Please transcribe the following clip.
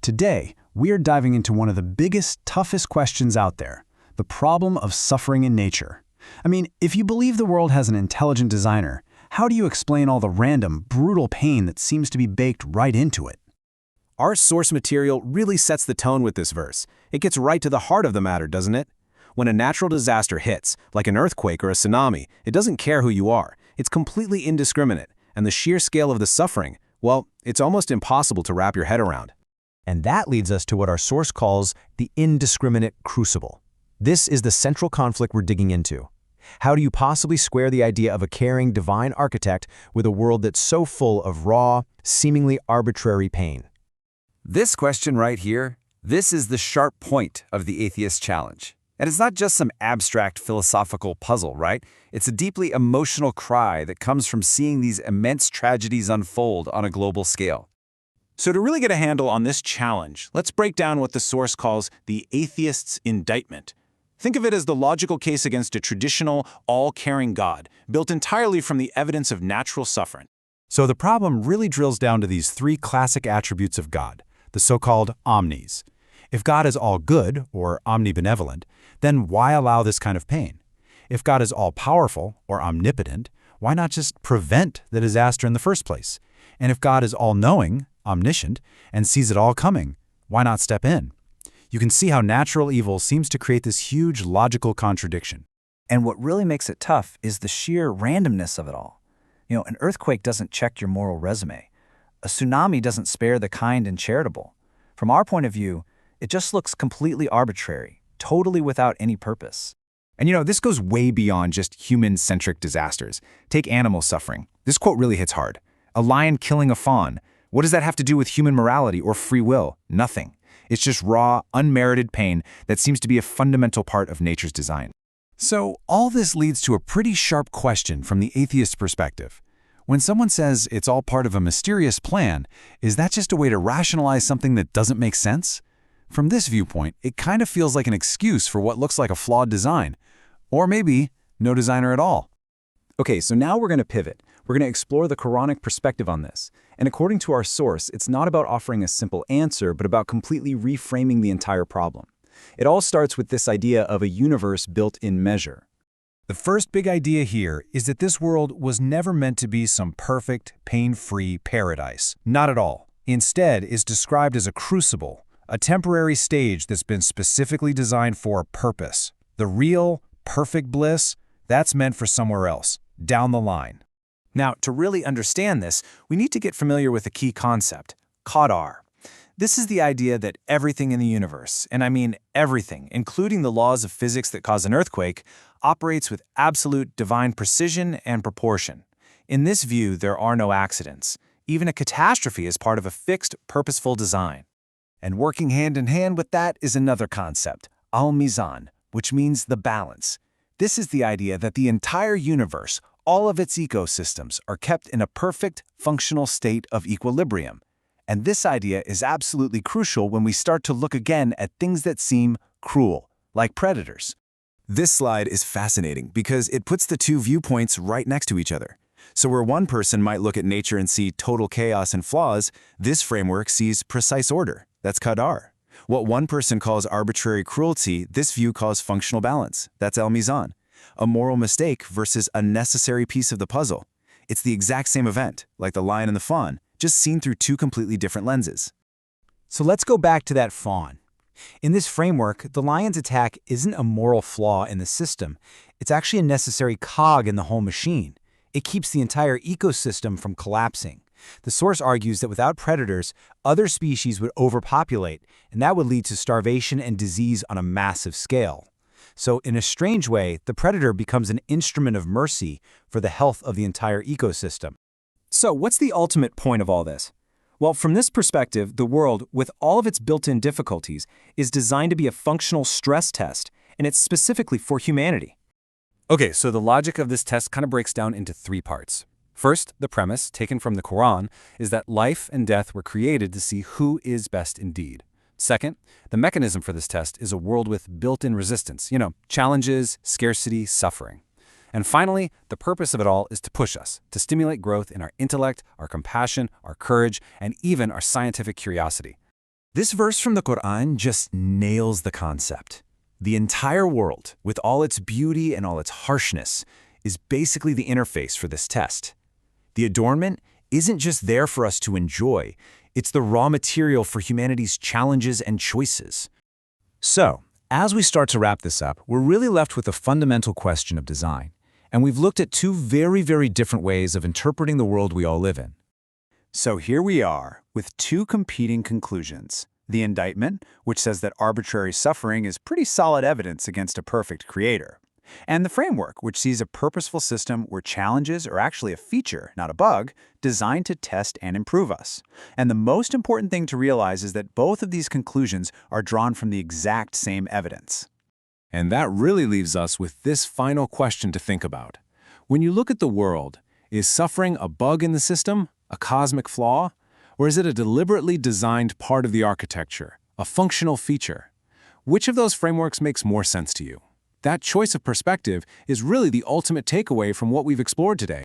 Today, we are diving into one of the biggest, toughest questions out there, the problem of suffering in nature. I mean, if you believe the world has an intelligent designer, how do you explain all the random, brutal pain that seems to be baked right into it? Our source material really sets the tone with this verse. It gets right to the heart of the matter, doesn't it? When a natural disaster hits, like an earthquake or a tsunami, it doesn't care who you are. It's completely indiscriminate, and the sheer scale of the suffering, well, it's almost impossible to wrap your head around. And that leads us to what our source calls the indiscriminate crucible. This is the central conflict we're digging into. How do you possibly square the idea of a caring divine architect with a world that's so full of raw, seemingly arbitrary pain? This question right here, this is the sharp point of the atheist challenge. And it's not just some abstract philosophical puzzle, right? It's a deeply emotional cry that comes from seeing these immense tragedies unfold on a global scale. So to really get a handle on this challenge, let's break down what the source calls the atheist's indictment. Think of it as the logical case against a traditional, all-caring God, built entirely from the evidence of natural suffering. So the problem really drills down to these three classic attributes of God, the so-called omnis. If God is all good, or omnibenevolent, then why allow this kind of pain? If God is all-powerful, or omnipotent, why not just prevent the disaster in the first place? And if God is all-knowing, omniscient, and sees it all coming, why not step in? You can see how natural evil seems to create this huge logical contradiction. And what really makes it tough is the sheer randomness of it all. An earthquake doesn't check your moral resume. A tsunami doesn't spare the kind and charitable. From our point of view, it just looks completely arbitrary, totally without any purpose. And this goes way beyond just human-centric disasters. Take animal suffering. This quote really hits hard. A lion killing a fawn. What does that have to do with human morality or free will? Nothing. It's just raw, unmerited pain that seems to be a fundamental part of nature's design. So all this leads to a pretty sharp question from the atheist perspective. When someone says it's all part of a mysterious plan, is that just a way to rationalize something that doesn't make sense? From this viewpoint, it kind of feels like an excuse for what looks like a flawed design. Or maybe no designer at all. Okay, so now we're going to pivot. We're going to explore the Quranic perspective on this. And according to our source, it's not about offering a simple answer, but about completely reframing the entire problem. It all starts with this idea of a universe built in measure. The first big idea here is that this world was never meant to be some perfect, pain-free paradise. Not at all. Instead, it's described as a crucible, a temporary stage that's been specifically designed for a purpose. The real, perfect bliss, that's meant for somewhere else, down the line. Now, to really understand this, we need to get familiar with a key concept, Qadar. This is the idea that everything in the universe, and I mean everything, including the laws of physics that cause an earthquake, operates with absolute divine precision and proportion. In this view, there are no accidents. Even a catastrophe is part of a fixed, purposeful design. And working hand in hand with that is another concept, Mizan, which means the balance. This is the idea that the entire universe, all of its ecosystems, are kept in a perfect, functional state of equilibrium. And this idea is absolutely crucial when we start to look again at things that seem cruel, like predators. This slide is fascinating because it puts the two viewpoints right next to each other. So where one person might look at nature and see total chaos and flaws, this framework sees precise order. That's Qadar. What one person calls arbitrary cruelty, this view calls functional balance. That's Mizan. A moral mistake versus a necessary piece of the puzzle. It's the exact same event, like the lion and the fawn, just seen through two completely different lenses. So let's go back to that fawn. In this framework, the lion's attack isn't a moral flaw in the system. It's actually a necessary cog in the whole machine. It keeps the entire ecosystem from collapsing. The source argues that without predators, other species would overpopulate, and that would lead to starvation and disease on a massive scale. So in a strange way, the predator becomes an instrument of mercy for the health of the entire ecosystem. So what's the ultimate point of all this? Well, from this perspective, the world, with all of its built-in difficulties, is designed to be a functional stress test, and it's specifically for humanity. Okay, so the logic of this test kind of breaks down into three parts. First, the premise, taken from the Quran, is that life and death were created to see who is best indeed. Second, the mechanism for this test is a world with built-in resistance, challenges, scarcity, suffering. And finally, the purpose of it all is to push us, to stimulate growth in our intellect, our compassion, our courage, and even our scientific curiosity. This verse from the Quran just nails the concept. The entire world, with all its beauty and all its harshness, is basically the interface for this test. The adornment isn't just there for us to enjoy, it's the raw material for humanity's challenges and choices. So, as we start to wrap this up, we're really left with the fundamental question of design. And we've looked at two very, very different ways of interpreting the world we all live in. So here we are, with two competing conclusions. The indictment, which says that arbitrary suffering is pretty solid evidence against a perfect creator. And the framework, which sees a purposeful system where challenges are actually a feature, not a bug, designed to test and improve us. And the most important thing to realize is that both of these conclusions are drawn from the exact same evidence. And that really leaves us with this final question to think about. When you look at the world, is suffering a bug in the system, a cosmic flaw, or is it a deliberately designed part of the architecture, a functional feature? Which of those frameworks makes more sense to you? That choice of perspective is really the ultimate takeaway from what we've explored today.